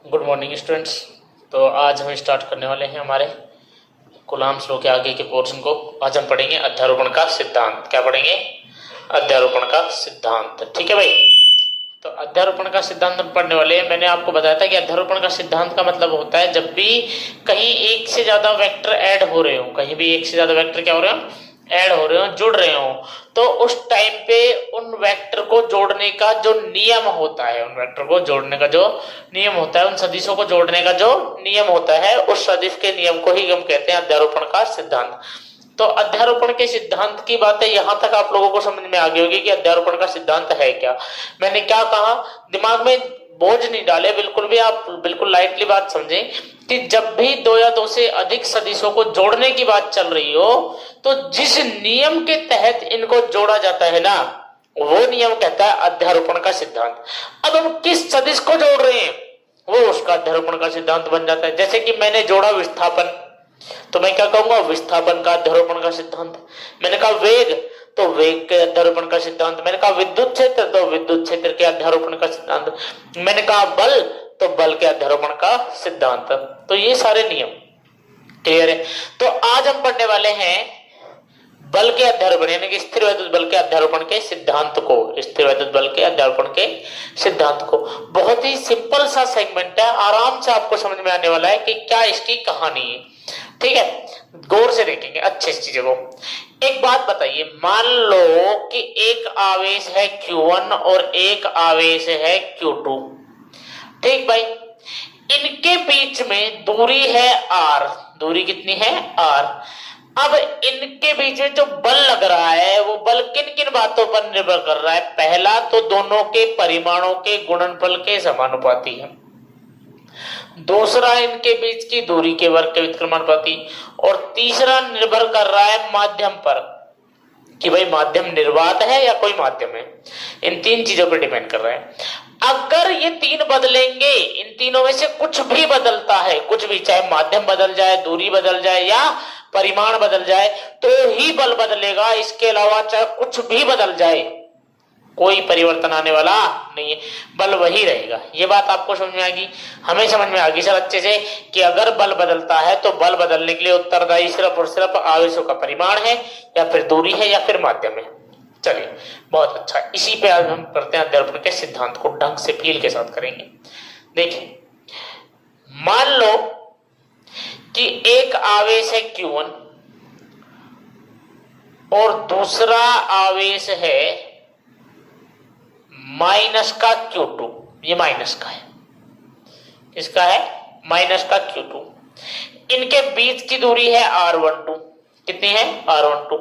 Good morning students. तो आज हम स्टार्ट करने वाले हैं हमारे कूलॉम्स लॉ के आगे के पोर्शन को। आज हम पढ़ेंगे अध्यारोपण का सिद्धांत। क्या पढ़ेंगे? अध्यारोपण का सिद्धांत। ठीक है भाई। तो अध्यारोपण का सिद्धांत हम पढ़ने वाले हैं। मैंने आपको बताया था कि अध्यारोपण का सिद्धांत का मतलब होता है जब भी कहीं एक से ज्यादा वेक्टर ऐड हो रहे हो, कहीं भी एक से ज्यादा वेक्टर क्या हो रहे हो, ऐड हो रहे हो, जुड़ रहे हो, तो उस टाइम पे उन वेक्टर को जोड़ने का जो नियम होता है, उन वेक्टर को जोड़ने का जो नियम होता है, उन सदिशों को जोड़ने का जो नियम होता है, उस सदिश के नियम को ही हम कहते हैं अध्यारोपण का सिद्धांत। तो अध्यारोपण के सिद्धांत की बातें यहां तक आप लोगों को समझ में आ गई होगी कि अध्यारोपण का सिद्धांत है क्या। मैंने क्या कहा, दिमाग में बोझ नहीं डाले, बिल्कुल भी आप बिल्कुल लाइटली बात समझें कि जब भी दो या दो से अधिक सदिशों को जोड़ने की बात चल रही हो, तो जिस नियम के तहत इनको जोड़ा जाता है ना, वो नियम कहता है अध्यारोपण का सिद्धांत। अब हम किस सदिश को जोड़ रहे हैं, वो उसका अध्यारोपण का सिद्धांत बन जाता है। जैसे कि मैंने जोड़ा विस्थापन, तो मैं क्या कहूंगा, विस्थापन का अध्यारोपण का सिद्धांत। मैंने कहा वेग, तो वेग के अध्यारोपण का सिद्धांत। मैंने कहा विद्युत क्षेत्र, तो विद्युत क्षेत्र के अध्यारोपण का सिद्धांत। मैंने कहा बल, तो बल के अध्यारोपण का सिद्धांत। तो ये सारे नियम क्लियर है। तो आज हम पढ़ने वाले हैं बल के अध्यारोपण यानी कि स्थिर वैद्युत बल के अध्यारोपण के सिद्धांत को। स्थिर वैद्युत बल के अध्यारोपण के सिद्धांत को बहुत ही सिंपल सा सेगमेंट है, आराम से आपको समझ में आने वाला है कि क्या इसकी कहानी है। ठीक है, गौर से देखेंगे अच्छे इस चीजों को। एक बात बताइए, मान लो कि एक आवेश है Q1 और एक आवेश है Q2। ठीक भाई, इनके बीच में दूरी है R। दूरी कितनी है? R। अब इनके बीच में जो बल लग रहा है, वो बल किन किन बातों पर निर्भर कर रहा है? पहला तो दोनों के परिमाणों के गुणनफल के समानुपाती है। दूसरा इनके बीच की दूरी के वर्ग के व्युत्क्रमानुपाती। और तीसरा निर्भर कर रहा है माध्यम पर, कि भाई माध्यम निर्वात है या कोई माध्यम है। इन तीन चीजों पर डिपेंड कर रहा है। अगर ये तीन बदलेंगे, इन तीनों में से कुछ भी बदलता है, कुछ भी, चाहे माध्यम बदल जाए, दूरी बदल जाए या परिमाण बदल जाए, तो ही बल बदलेगा। इसके अलावा चाहे कुछ भी बदल जाए, कोई परिवर्तन आने वाला नहीं है, बल वही रहेगा। ये बात आपको समझ में आ गई, हमें समझ में आ गई सर अच्छे से, कि अगर बल बदलता है तो बल बदलने के लिए उत्तरदायी सिर्फ और सिर्फ आवेशों का परिमाण है, या फिर दूरी है, या फिर माध्यम है। चलिए बहुत अच्छा, इसी पे आज हम करते हैं अध्यारोपण के सिद्धांत को, ढंग से फील के साथ करेंगे। देखिए, मान लो कि एक आवेश है Q1 और दूसरा आवेश है माइनस का Q2। ये माइनस का है, इसका है माइनस का Q2। इनके बीच की दूरी है R12। कितनी है? R12।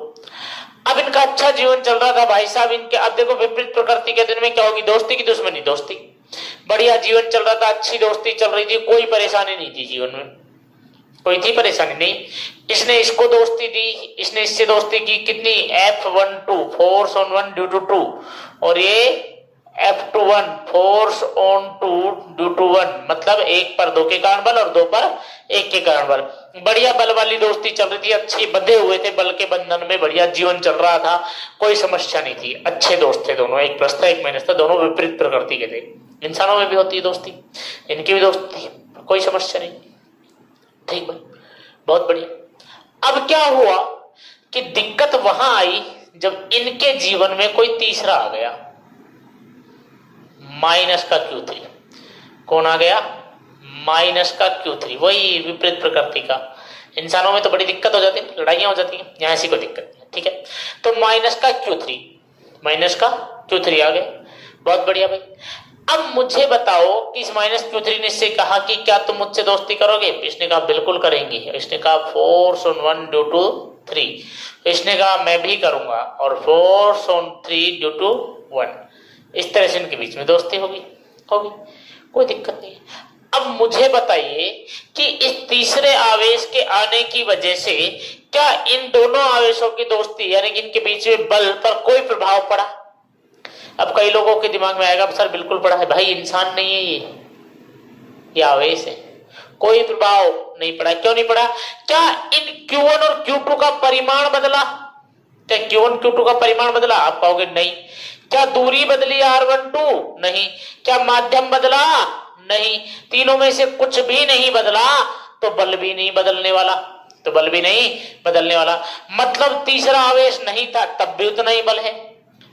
अब इनका अच्छा जीवन चल रहा था भाई साहब, इनके, अब देखो विपरीत प्रकृति के दिन में क्या होगी, दोस्ती की दुश्मनी। दोस्ती, बढ़िया जीवन चल रहा था, अच्छी दोस्ती चल रही थी, कोई परेशानी नहीं थी जीवन में, कोई थी परेशानी नहीं। इसने इसको दोस्ती दी, इसने इससे दोस्ती की। कितनी? F12 force on one due to two, और ये F21 force on two due to one, मतलब एक पर दो के कारण बल और दो पर एक के कारण बल। बढ़िया बल वाली दोस्ती चल रही थी, अच्छी बंधे हुए थे बल के बंधन में, बढ़िया जीवन चल रहा था, कोई समस्या नहीं थी, अच्छे दोस्त थे दोनों, एक प्लस था एक माइनस था, दोनों विपरीत प्रकृति के थे। इंसानों में भी होती है दोस्ती, इनकी भी दोस्ती थी, कोई समस्या नहीं। ठीक भाई, बहुत बढ़िया। अब क्या हुआ कि दिक्कत वहां आई जब इनके जीवन में कोई तीसरा आ गया, माइनस का Q3। कौन आ गया? माइनस का Q3, वही विपरीत प्रकृति का। इंसानों में तो बड़ी दिक्कत हो जाती है, लड़ाइयां हो जाती है, यहां ऐसी कोई दिक्कत नहीं। ठीक है, तो माइनस का Q3, माइनस का Q3 आ गए, बहुत बढ़िया भाई। अब मुझे बताओ कि इस माइनस Q3 ने इससे कहा कि क्या तुम मुझसे दोस्ती करोगे? इसने कहा बिल्कुल करेंगे। इसने कहा force on one due to three. इसने कहा मैं भी करूंगा, और force on three due to one. इस तरह से इनके बीच में दोस्ती होगी, होगी, कोई दिक्कत नहीं। अब मुझे बताइए कि इस तीसरे आवेश के आने की वजह से क्या इन दोनों आवेशों की दोस्ती यानी कि इनके बीच में बल पर कोई प्रभाव पड़ा? अब कई लोगों के दिमाग में आएगा सर बिल्कुल पड़ा है भाई, इंसान नहीं है ये आवेश है, कोई प्रभाव नहीं पड़ा। क्यों नहीं पड़ा? क्या इन Q1 और Q2 का परिमाण बदला? क्या Q1 Q2 का परिमाण बदला? आप कहोगे नहीं। क्या दूरी बदली R12? नहीं। क्या माध्यम बदला? नहीं। तीनों में से कुछ भी नहीं बदला तो बल भी नहीं बदलने वाला, तो बल भी नहीं बदलने वाला। मतलब तीसरा आवेश नहीं था तब भी उतना ही बल है,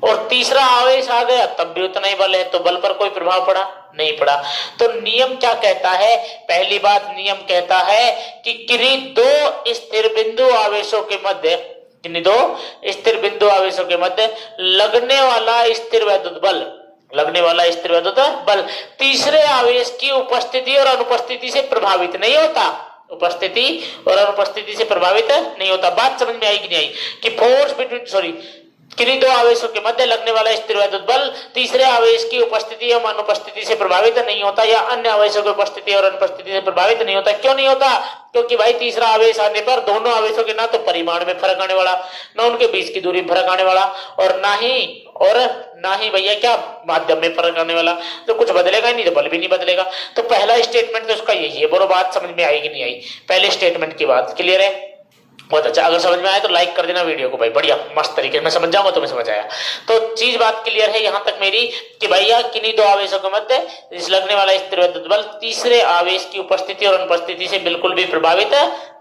और तीसरा आवेश आ गया तब भी उतना ही बल है, तो बल पर कोई प्रभाव पड़ा नहीं पड़ा। तो नियम क्या कहता है? पहली बात, नियम कहता है कि किन्हीं दो स्थिर बिंदु आवेशों के मध्य, किन्हीं दो स्थिर बिंदु आवेशों के मध्य लगने वाला स्थिर वैद्युत बल, लगने वाला स्थिर वैद्युत बल तीसरे आवेश की उपस्थिति और अनुपस्थिति से प्रभावित नहीं होता, उपस्थिति और अनुपस्थिति से प्रभावित नहीं होता। बात समझ में आई कि नहीं आई? कि फोर्स बिटवीन किन्हीं दो आवेशों के मध्य लगने वाला स्थिर वैद्युत बल तीसरे आवेश की उपस्थिति एवं अनुपस्थिति से प्रभावित नहीं होता, या अन्य आवेशों की उपस्थिति और अनुपस्थिति से प्रभावित नहीं होता। क्यों नहीं होता? क्योंकि भाई तीसरा आवेश आने पर दोनों आवेशों के ना तो परिमाण में फर्क आने वाला, ना उनके बीच की दूरी में फर्क आने वाला, और ना ही भैया क्या माध्यम में फर्क आने वाला। तो कुछ बदलेगा ही नहीं, तो बल भी नहीं बदलेगा। तो पहला स्टेटमेंट तो उसका यही है। बोलो बात समझ में आएगी नहीं आई? पहले स्टेटमेंट की बात क्लियर है? बहुत अच्छा। अगर समझ में आया तो लाइक कर देना वीडियो को भाई, बढ़िया मस्त तरीके से मैं समझ जाऊंगा, तुम्हें समझ आया तो चीज बात क्लियर है यहां तक मेरी कि भैया किन्हीं दो आवेशों के मध्य लगने वाला स्थिर वैद्युत बल तीसरे आवेश की उपस्थिति और अनुपस्थिति से बिल्कुल भी प्रभावित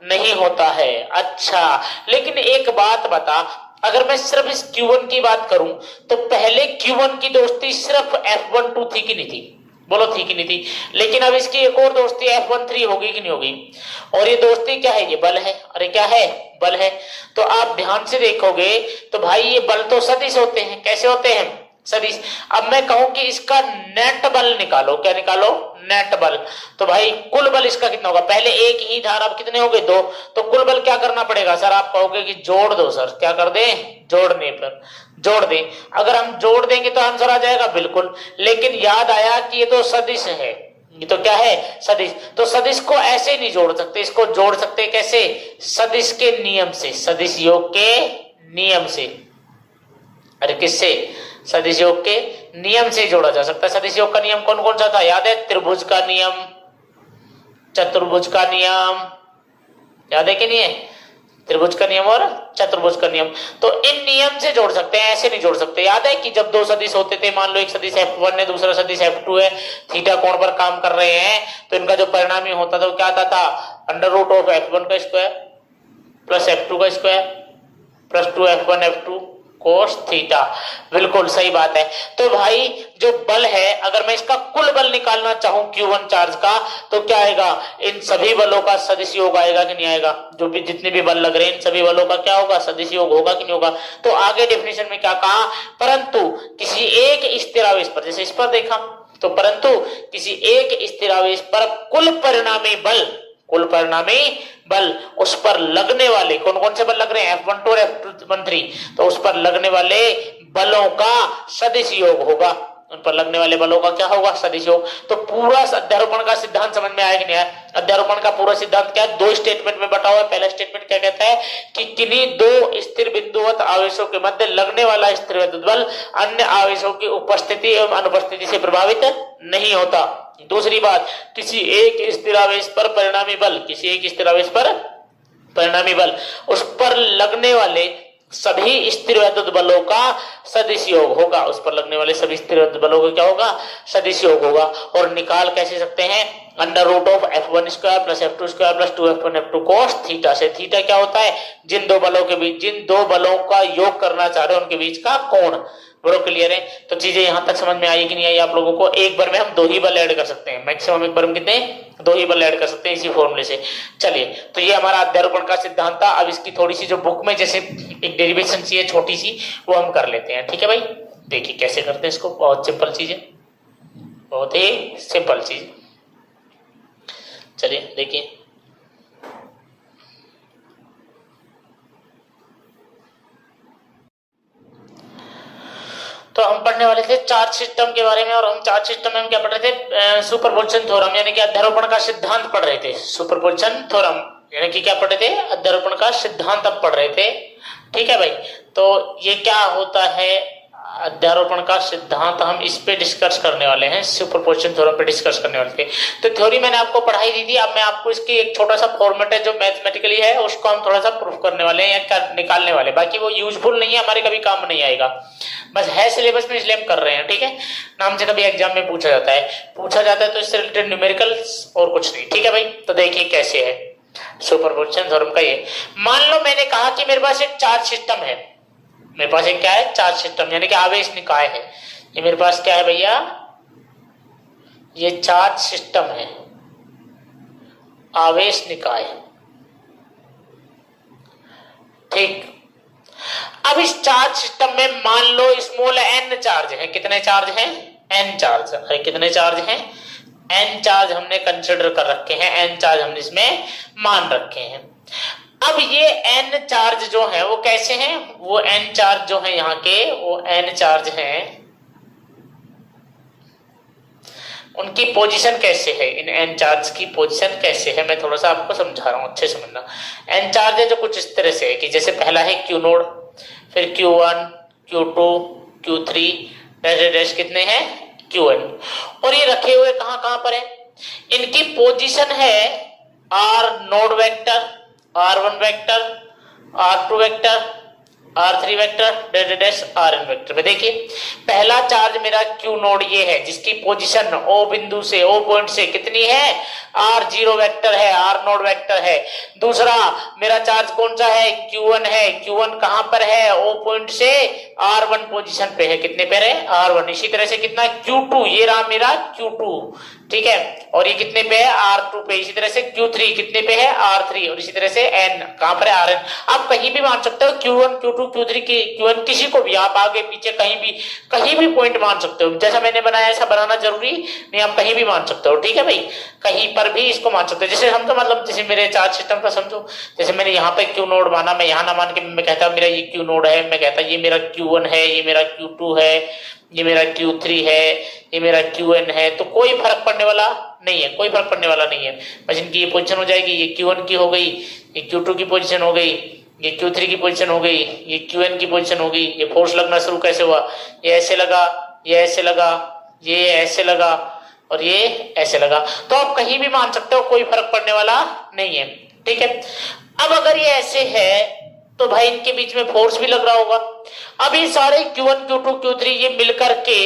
नहीं होता है। अच्छा, लेकिन एक बात बता, अगर मैं सिर्फ इस Q1 की बात करूं तो पहले Q1 की दोस्ती सिर्फ F12 थी कि नहीं थी? बोलो थी कि नहीं थी? लेकिन अब इसकी एक और दोस्ती F13 होगी कि नहीं होगी? और ये दोस्ती क्या है? ये बल है। अरे क्या है? बल है। तो आप ध्यान से देखोगे तो भाई ये बल तो सदिश होते हैं। कैसे होते हैं? सदिश। अब मैं कहूं कि इसका नेट बल निकालो, क्या निकालो? नेट बल। तो भाई कुल बल इसका कितना होगा? पहले एक ही था, अब कितने हो गए? दो। तो कुल बल क्या करना पड़ेगा सर? आप कहोगे कि जोड़ दो सर। क्या कर दे? जोड़ने पर जोड़ दें। अगर हम जोड़ देंगे तो आंसर आ जाएगा बिल्कुल। लेकिन याद आया कि ये तो सदिश है, ये तो क्या है? सदिश। तो सदिश को ऐसे नहीं जोड़ सकते, इसको जोड़ सकते कैसे? सदिश के नियम से, सदिश योग के नियम से। अरे किससे? सदिश योग के नियम से जोड़ा जा सकता है। सदिश योग का नियम कौन कौन सा था? याद है? त्रिभुज का नियम, चतुर्भुज का नियम, याद है कि नहीं है? त्रिभुज का नियम और चतुर्भुज का नियम। तो इन नियम से जोड़ सकते हैं, ऐसे नहीं जोड़ सकते। याद है कि जब दो सदिश होते थे, मान लो एक सदिश F1 है, दूसरा सदिश F2 है, थीटा कोण पर काम कर रहे हैं, तो इनका जो परिणामी होता था वो क्या आता था? अंडर रूट ऑफ F1 का स्क्वायर प्लस F2 का square plus 2F1 F2 cos theta. बिल्कुल सही बात है। तो भाई जो बल है, अगर मैं इसका कुल बल निकालना चाहूं Q1 चार्ज का, तो क्या आएगा? इन सभी बलों का सदिश योग आएगा कि नहीं आएगा? जो भी जितने भी बल लग रहे हैं इन सभी बलों का क्या होगा? सदिश योग होगा कि नहीं होगा? तो आगे डेफिनेशन में क्या कहा? परंतु किसी एक स्थिर आवेश पर, जैसे इस पर देखा, तो परंतु किसी एक स्थिर आवेश पर कुल परिणामी बल, कुल परिणामी बल, उस पर लगने वाले कौन कौन से बल लग रहे हैं? F12 और F13। तो उस पर लगने वाले बलों का सदिश योग होगा, उन पर लगने वाले बलों का क्या होगा? सदिश योग। तो पूरा अध्यारोपण का सिद्धांत समझ में आया कि नहीं आया? अध्यारोपण का पूरा सिद्धांत क्या है? दो स्टेटमेंट में बटा हुआ है। पहला स्टेटमेंट क्या कहता है? कि किन्हीं दो स्थिर बिंदुवत आवेशों के मध्य लगने वाला स्थिर वैद्युत बल अन्य आवेशों की उपस्थिति एवं अनुपस्थिति से प्रभावित नहीं होता। दूसरी बात, किसी एक स्थिर आवेश पर परिणामी बल, किसी एक स्थिर आवेश पर परिणामी बल, उस पर लगने वाले सभी स्थिर वैद्युत बलों का सदिश योग होगा। उस पर लगने वाले सभी स्थिर वैद्युत बलों का क्या होगा? सदिश योग होगा। और निकाल कैसे सकते हैं? Under root of F1 square plus F2 square plus 2F1 F2 cos theta से। थीटा क्या होता है? जिन दो बलों के बीच, जिन दो बलों का योग करना चाह रहे हैं उनके बीच का कोण। बड़ो क्लियर है? तो चीजें यहां तक समझ में आई कि नहीं आई आप लोगों को? एक बार में हम दो ही बल ऐड कर सकते हैं, मैक्सिमम एक बार में कितने? दो ही बल ऐड कर सकते हैं इसी फॉर्मूले से। चलिए, तो ये हमारा अध्यारोपण का सिद्धांत था। अब इसकी थोड़ी सी जो बुक में जैसे एक डेरिवेशन चाहिए छोटी सी, वो हम कर लेते हैं। ठीक है भाई? देखिए कैसे करते हैं इसको। बहुत सिंपल चीज है, बहुत ही सिंपल चीज। चलिए देखिए, तो हम पढ़ने वाले थे चार्ज सिस्टम के बारे में, और हम चार्ज सिस्टम में हम क्या पढ़ रहे थे? सुपरपोजिशन थ्योरम, यानी कि अध्यारोपण का सिद्धांत पढ़ रहे थे। सुपरपोजिशन थ्योरम यानी कि क्या पढ़ रहे थे? अध्यारोपण का सिद्धांत अब पढ़ रहे थे। ठीक है भाई? तो ये क्या होता है? अध्यारोपण का सिद्धांत हम इस पे डिस्कस करने वाले हैं, सुपरपोजिशन थ्योरम पे डिस्कस करने वाले थे। तो थ्योरी मैंने आपको पढ़ाई दी थी, अब मैं आपको इसकी एक छोटा सा फॉर्मेट है जो मैथमेटिकली है, उसको हम थोड़ा सा प्रूफ करने वाले हैं या निकालने वाले। बाकी वो यूजफुल नहीं है, हमारे कभी काम नहीं आएगा, बस है सिलेबस में इसलिए हम कर रहे हैं। ठीक है, नाम से कभी एग्जाम में पूछा जाता है तो इससे रिलेटेड न्यूमेरिकल और कुछ नहीं। ठीक है भाई, तो देखिए कैसे है सुपरपोजिशन थ्योरम का ये। मान लो मैंने कहा कि मेरे पास एक चार्ज सिस्टम है, मेरे पास एक क्या है, चार्ज सिस्टम, यानी कि आवेश निकाय है। ये मेरे पास क्या है भैया, ये चार्ज सिस्टम है, आवेश निकाय। ठीक, अब इस चार्ज सिस्टम में मान लो स्मॉल n चार्ज है। कितने चार्ज हैं, n चार्ज। कितने चार्ज हैं, n चार्ज हमने कंसिडर कर रखे हैं, n चार्ज हमने इसमें मान रखे हैं। अब ये n चार्ज जो है वो कैसे हैं, वो n चार्ज जो है यहाँ के, वो n चार्ज हैं, उनकी पोजीशन कैसे है, इन n चार्ज की पोजीशन कैसे है, मैं थोड़ा सा आपको समझा रहा हूं, अच्छे समझना। n चार्ज है जो कुछ इस तरह से है कि जैसे पहला है Q नोड, फिर Q1, Q2, Q3 dash dash कितने हैं, Qn, और ये रखे हुए कहां पर है, इनकी पोजीशन है R node vector, R1 vector, R2 vector, R3 vector dash dash Rn vector में। देखिए पहला चार्ज मेरा Q नोड ये है जिसकी पोजीशन O बिंदु से, O पॉइंट से कितनी है, R0 वेक्टर है, R नोड वेक्टर है। दूसरा मेरा चार्ज कौन सा है, Q1 है, Q1 कहां पर है, O पॉइंट से R1 पोजीशन पे है, कितने पे है, R1। इसी तरह से कितना Q2, ये रहा मेरा Q2, ठीक है, और ये कितने पे है, R2 पे। इसी तरह से Q3 कितने पे है, R3, और इसी तरह से N कहां पर है, Rn। आप कहीं भी मान सकते हो, Q1, Q2, Q3 की Q1 किसी को भी आप आगे पीछे कहीं भी पॉइंट मान सकते हो। जैसा मैंने बनाया ऐसा बनाना जरूरी नहीं, आप कहीं भी मान सकते हो। ठीक है भाई, कहीं पर भी इसको मान सकते हो। जैसे हम तो मतलब जैसे मेरे चार्ज सिस्टम का समझो, जैसे मैंने यहाँ पे Q नोड माना, मैं यहाँ ना मान के मैं कहता मेरा ये Q नोड है, मैं कहता ये मेरा Q1 है, ये मेरा Q2 है, ये मेरा Q3 है, ये मेरा Qn है, तो कोई फर्क पड़ने वाला नहीं है, कोई फर्क पड़ने वाला नहीं है। बस इनकी ये पोजीशन हो जाएगी, ये Q1 की हो गई, ये Q2 की पोजीशन हो गई, ये Q3 की पोजीशन हो गई, ये Qn की पोजीशन हो गई। ये फोर्स लगना शुरू कैसे हुआ, ये ऐसे लगा, ये ऐसे लगा, ये ऐसे लगा, और ये ऐसे लगा। तो आप कहीं भी मान सकते हो, कोई फर्क पड़ने वाला नहीं है। ठीक है, अब अगर ये ऐसे है तो भाई इनके बीच में फोर्स भी लग रहा होगा। अब ये सारे Q1, Q2, Q3 ये मिलकर के,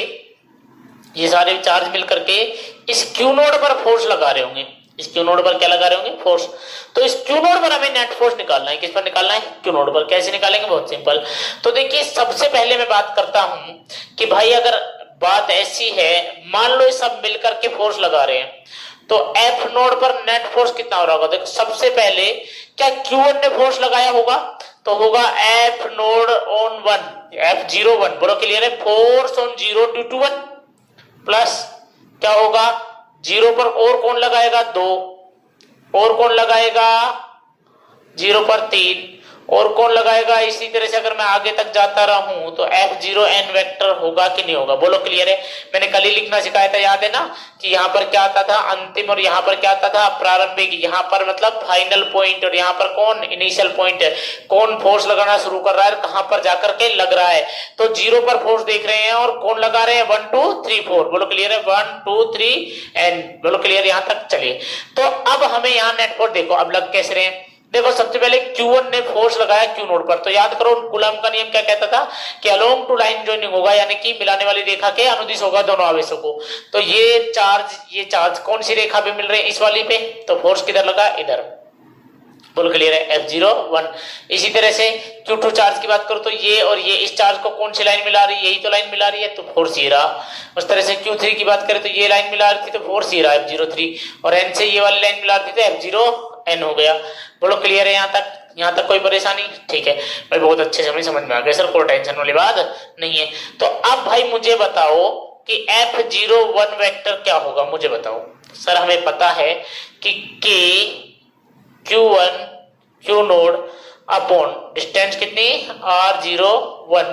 ये सारे चार्ज मिलकर के इस Q नोड पर फोर्स लगा रहे होंगे। इस Q नोड पर क्या लगा रहे होंगे, फोर्स। तो इस Q नोड पर हमें नेट फोर्स निकालना है। किस पर निकालना है, Q नोड पर। कैसे निकालेंगे, बहुत सिंपल। तो देखिए सबसे पहले मैं बात करता हूं कि भाई अगर बात ऐसी है, मान लो ये सब मिलकर के फोर्स लगा रहे हैं, तो F नोड पर नेट फोर्स कितना हो रहा होगा। देखो सबसे पहले क्या Q1 ने फोर्स लगाया होगा, तो होगा F नोड ऑन 1, F01, बोलो क्लियर है, force on 0 due to 1, plus क्या होगा 0 पर और कौन लगाएगा, 2, और कौन लगाएगा 0 पर 3, और कौन लगाएगा। इसी तरह से अगर मैं आगे तक जाता रहूं तो F0n वेक्टर होगा कि नहीं होगा, बोलो क्लियर है। मैंने कल ही लिखना सिखाया था, याद है ना, कि यहाँ पर क्या आता था अंतिम, और यहाँ पर क्या आता था प्रारंभिक। यहाँ पर मतलब फाइनल पॉइंट, और यहाँ पर कौन इनिशियल पॉइंट है, कौन फोर्स लगाना शुरू कर रहा है, कहां पर जाकर के लग रहा है। तो 0 पर फोर्स देख रहे हैं, और कौन लगा रहे हैं, 1 2 3 4, बोलो क्लियर है, 1 2 3 n, बोलो क्लियर, यहां तक चलिए। तो अब हमें यहाँ नेट फोर्स देखो, अब लग कैसे रहे हैं। देखो सबसे पहले Q1 ने फोर्स लगाया Q नोड पर, तो याद करो कूलम का नियम क्या कहता था कि अलोंग टू लाइन जॉइनिंग होगा, यानी कि मिलाने वाली रेखा के अनुदिश होगा दोनों आवेशों को। तो ये चार्ज कौन सी रेखा पे मिल रहे हैं, इस वाली पे, तो फोर्स किधर लगा, इधर, बोलो क्लियर है, F01। इसी तरह से Q2 चार्ज की बात करो तो ये और ये इस चार्ज को कौन सी लाइन मिला रही है, यही तो लाइन मिला रही है, तो फोर्स ये रहा। उस तरह से Q3 की बात करें तो ये लाइन मिला रही थी, तो फोर्स ये रहा F03, और N से ये वाली लाइन मिला रही थी तो F0n हो गया। बोलो क्लियर है यहाँ तक कोई परेशानी, ठीक है भाई, बहुत अच्छे से समझ में आ गया सर, कोई टेंशन वाली बात नहीं है। तो अब भाई मुझे बताओ कि F01 वेक्टर क्या होगा, मुझे बताओ। सर हमें पता है कि Q1 Q nought upon distance कितनी, R01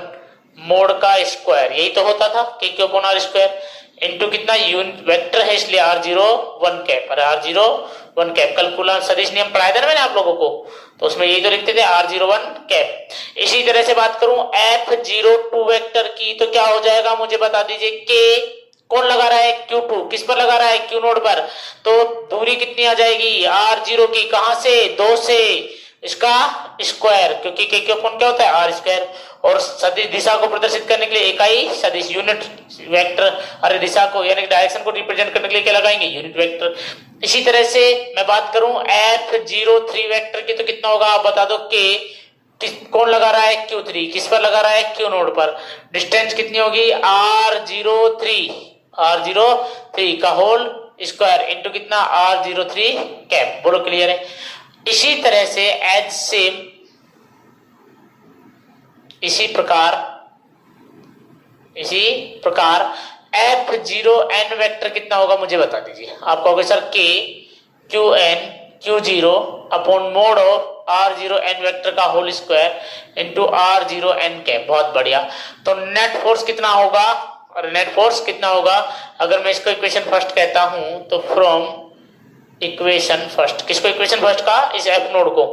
मोड का स्क्वायर, यही तो होता था कि Q upon R square, into कितना यूनिट वेक्टर है इसलिए R01 cap, R01 one cap. कल कूलम सदिश नियम पढ़ाया था ना मैंने आप लोगों को, तो उसमें यही तो लिखते थे R01 कैप। इसी तरह से बात करूं F02 वेक्टर की, तो क्या हो जाएगा मुझे बता दीजिए। K कौन लगा रहा है, Q2 किस पर लगा रहा है, Q नोड पर, तो दूरी कितनी आ जाएगी R0 की, कहां से, 2 से, इसका स्क्वायर, क्योंकि K के अपॉन क्या होता है R स्क्वायर। और सदिश दिशा को प्रदर्शित करने के लिए इकाई सदिश यूनिट वेक्टर, अरे दिशा को यानी डायरेक्शन को रिप्रेजेंट करने के लिए क्या लगाएंगे, यूनिट वेक्टर। इसी तरह से मैं बात करूं F03 वेक्टर की, तो कितना होगा आप बता दो। कौन लगा रहा है, Q3 किस पर लगा रहा है, Q नोड पर। डिस्टेंस कितनी होगी R03 का होल स्क्वायर इंटू कितना R03 कैप। बोलो क्लियर है। इसी तरह से एज सेम, इसी प्रकार F0n वेक्टर कितना होगा मुझे बता दीजिए। आप कहोगे sir K QN Q0 upon mod of R0n vector का whole square into R0n cap. बहुत बढ़िया। तो नेट फोर्स कितना होगा, और नेट फोर्स कितना होगा, अगर मैं इसको इक्वेशन फर्स्ट कहता हूं तो फ्रॉम इक्वेशन फर्स्ट, किसको इक्वेशन फर्स्ट का, इस एफ नोड को,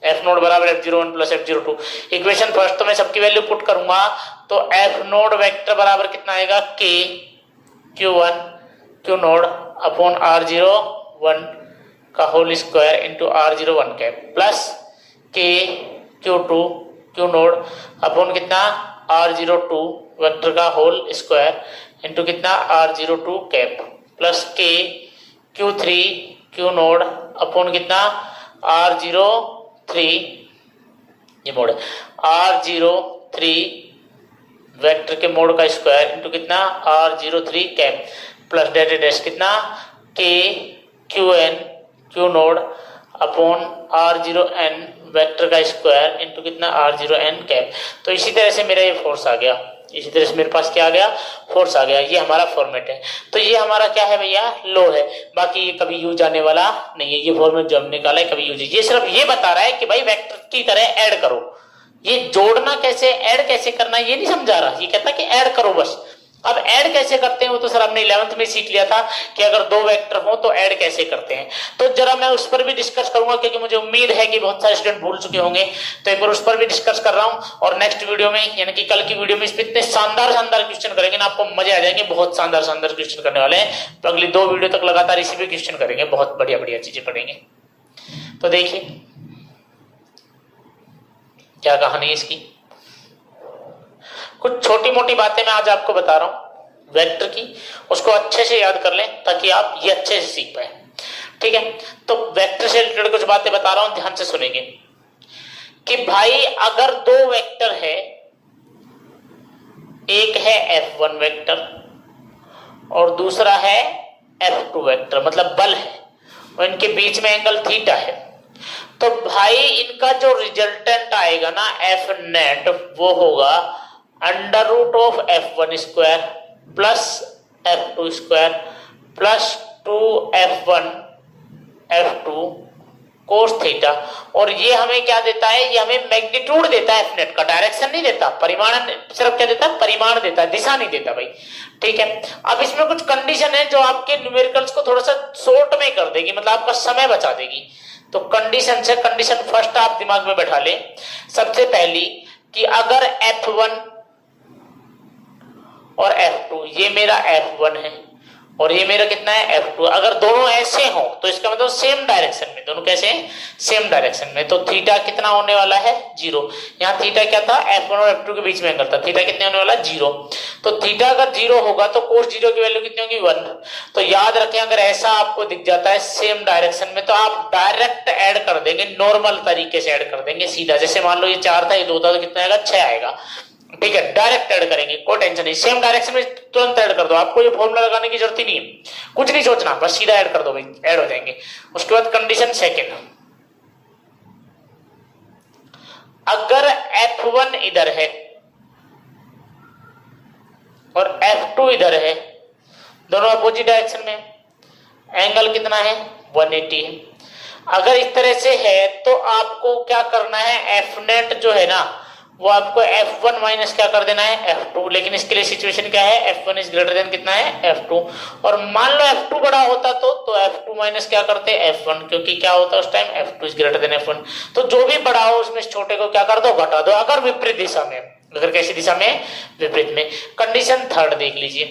एफ नोड बराबर F01 plus F02। Equation first तो मैं सबकी वैल्यू पुट करूंगा, तो एफ नोड वेक्टर बराबर कितना आएगा, K Q1 Q nought upon R01 का whole square into R01 cap plus K Q2 Q nought upon कितना R02 वेक्टर का होल स्क्वायर इंटू कितना R02 cap plus K Q3 Q nought upon कितना R03, ये mod R03 vector के mod का square into कितना R03 cap plus data dash कितना K QN Q nought upon R0n vector का square into कितना R0n cap. तो इसी तरह से मेरा ये फोर्स आ गया, इसी तरह से मेरे पास क्या आ गया, फोर्स आ गया। ये हमारा फॉर्मेट है। तो ये हमारा क्या है भैया, लो है। बाकी ये कभी यूज आने वाला नहीं है, ये फॉर्मेट जो हमने निकाला है कभी यूज, ये सिर्फ ये बता रहा है कि भाई वेक्टर की तरह ऐड करो। ये जोड़ना कैसे, ऐड कैसे करना, ये नहीं समझा रहा, ये कहता कि ऐड करो बस। अब ऐड कैसे करते हैं वो तो सर हमने 11th में सीख लिया था कि अगर दो वेक्टर हो तो ऐड कैसे करते हैं। तो जरा मैं उस पर भी डिस्कस करूंगा, क्योंकि मुझे उम्मीद है कि बहुत सारे स्टूडेंट भूल चुके होंगे। तो एक बार उस पर भी डिस्कस कर रहा हूं, और नेक्स्ट वीडियो में यानी कि कल की वीडियो में इस पर इतने शानदार क्वेश्चन करेंगे ना, आपको मजे आ जाएंगे। बहुत शानदार क्वेश्चन करने वाले हैं। तो अगली 2 वीडियो तक लगातार इसी पे क्वेश्चन करेंगे, बहुत बढ़िया बढ़िया चीजें पढ़ेंगे। तो देखिए क्या कहानी है इसकी। कुछ छोटी मोटी बातें मैं आज आपको बता रहा हूं वेक्टर की, उसको अच्छे से याद कर लें ताकि आप ये अच्छे से सीख पाए। ठीक है, तो वेक्टर से रिलेटेड कुछ बातें बता रहा हूं, ध्यान से सुनेंगे। कि भाई अगर 2 वेक्टर है, एक है F1 वेक्टर और दूसरा है F2 वेक्टर, मतलब बल है और इनके बीच में एंगल थीटा है, तो भाई इनका जो रिजल्टेंट आएगा ना F नेट, वो होगा under root of F1 square plus F2 square plus 2F1 F2 cos theta. और ये हमें क्या देता है, ये हमें मैग्नीट्यूड देता है F नेट का, डायरेक्शन नहीं देता, परिमाण सिर्फ क्या देता है, परिमाण देता है, दिशा नहीं देता भाई। ठीक है, अब इसमें कुछ कंडीशन है जो आपके न्यूमेरिकल्स को थोड़ा सा शॉर्ट में कर देगी, मतलब आपका समय बचा देगी। तो कंडीशन से, कंडीशन फर्स्ट आप दिमाग में बैठा ले। सबसे पहली कि अगर F1 और F2, ये मेरा F1 है और ये मेरा कितना है F2, अगर दोनों ऐसे हो तो इसका मतलब सेम डायरेक्शन में, दोनों कैसे हैं, सेम डायरेक्शन में, तो थीटा कितना होने वाला है, 0। यहाँ थीटा क्या था, F1 और F2 के बीच में एंगल था, थीटा कितने होने वाला, 0। तो थीटा अगर 0 होगा तो कोस 0 की वैल्यू कितनी होगी, 1। तो याद रखें, अगर ऐसा आपको दिख जाता है सेम डायरेक्शन में, तो आप डायरेक्ट ऐड कर देंगे, नॉर्मल तरीके से ऐड कर देंगे सीधा। जैसे मान लो ये 4 था, ये 2 था, तो कितना आएगा, 6 आएगा। ठीक है, डायरेक्ट ऐड करेंगे, कोई टेंशन नहीं, सेम डायरेक्शन में तुरंत ऐड कर दो, आपको ये फॉर्मूला लगाने की जरूरत ही नहीं है, कुछ नहीं सोचना, बस सीधा ऐड कर दो भाई, ऐड हो जाएंगे। उसके बाद कंडीशन सेकंड, अगर F1 इधर है और F2 इधर है, दोनों अपोजिट डायरेक्शन में, एंगल कितना है, 180 है। अगर इस तरह से है तो आपको क्या करना है, F नेट जो है ना वो आपको F1 माइनस क्या कर देना है F2, लेकिन इसके लिए सिचुएशन क्या है F1 इज ग्रेटर देन कितना है F2, और मान लो F2 बड़ा होता तो F2 माइनस क्या करते F1, क्योंकि क्या होता उस time F2 is greater than F1। तो जो भी बड़ा हो उसमें छोटे को क्या कर दो घटा दो, अगर विपरीत दिशा में, अगर कैसी दिशा में विपरीत में। कंडीशन थर्ड देख लीजिए,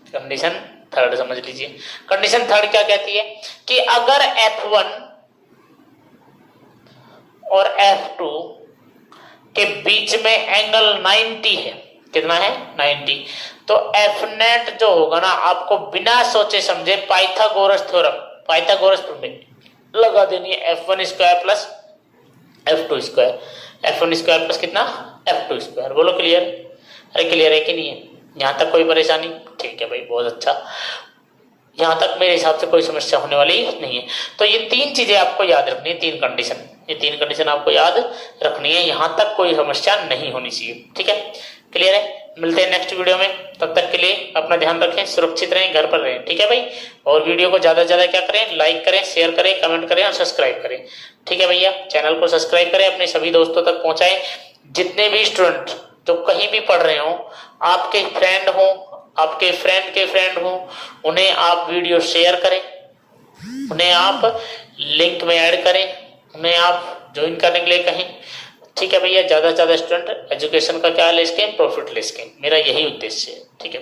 कंडीशन थर्ड समझ लीजिए। कंडीशन थर्ड क्या कहती है कि अगर F1 और F2 के बीच में एंगल 90 है, कितना है 90, तो F नेट जो होगा ना आपको बिना सोचे समझे पाइथागोरस प्रमेय लगा देनी है, F1 square plus F2 square, F1 square plus कितना F2 स्क्वायर। बोलो क्लियर? अरे क्लियर है कि नहीं है? यहां तक कोई परेशानी? ठीक है भाई, बहुत अच्छा, यहां तक मेरे हिसाब से कोई समस्या होने वाली नहीं है। तो ये तीन चीजें आपको याद रखनी है, तीन कंडीशन, ये तीन कंडीशन आपको याद रखनी है, यहां तक कोई समस्या नहीं होनी चाहिए। ठीक है, क्लियर है? मिलते हैं नेक्स्ट वीडियो में, तब तक के लिए अपना ध्यान रखें, सुरक्षित रहें, घर पर रहें। ठीक है भाई, और वीडियो को ज्यादा से ज्यादा क्या करें, लाइक करें, शेयर करें, कमेंट करें और सब्सक्राइब करें। ठीक है भैया, चैनल को सब्सक्राइब करें, अपने सभी दोस्तों तक पहुंचाएं। जितने भी स्टूडेंट जो कहीं भी पढ़ रहे हो, आपके फ्रेंड हो, आपके फ्रेंड के फ्रेंड हो, उन्हें आप वीडियो शेयर करें, उन्हें आप लिंक में ऐड करें, उन्हें आप ज्वाइन करने के लिए कहें। ठीक है भैया, ज्यादा से ज्यादा स्टूडेंट एजुकेशन का क्या ले सकें, प्रॉफिट ले सकें, मेरा यही उद्देश्य है। ठीक है।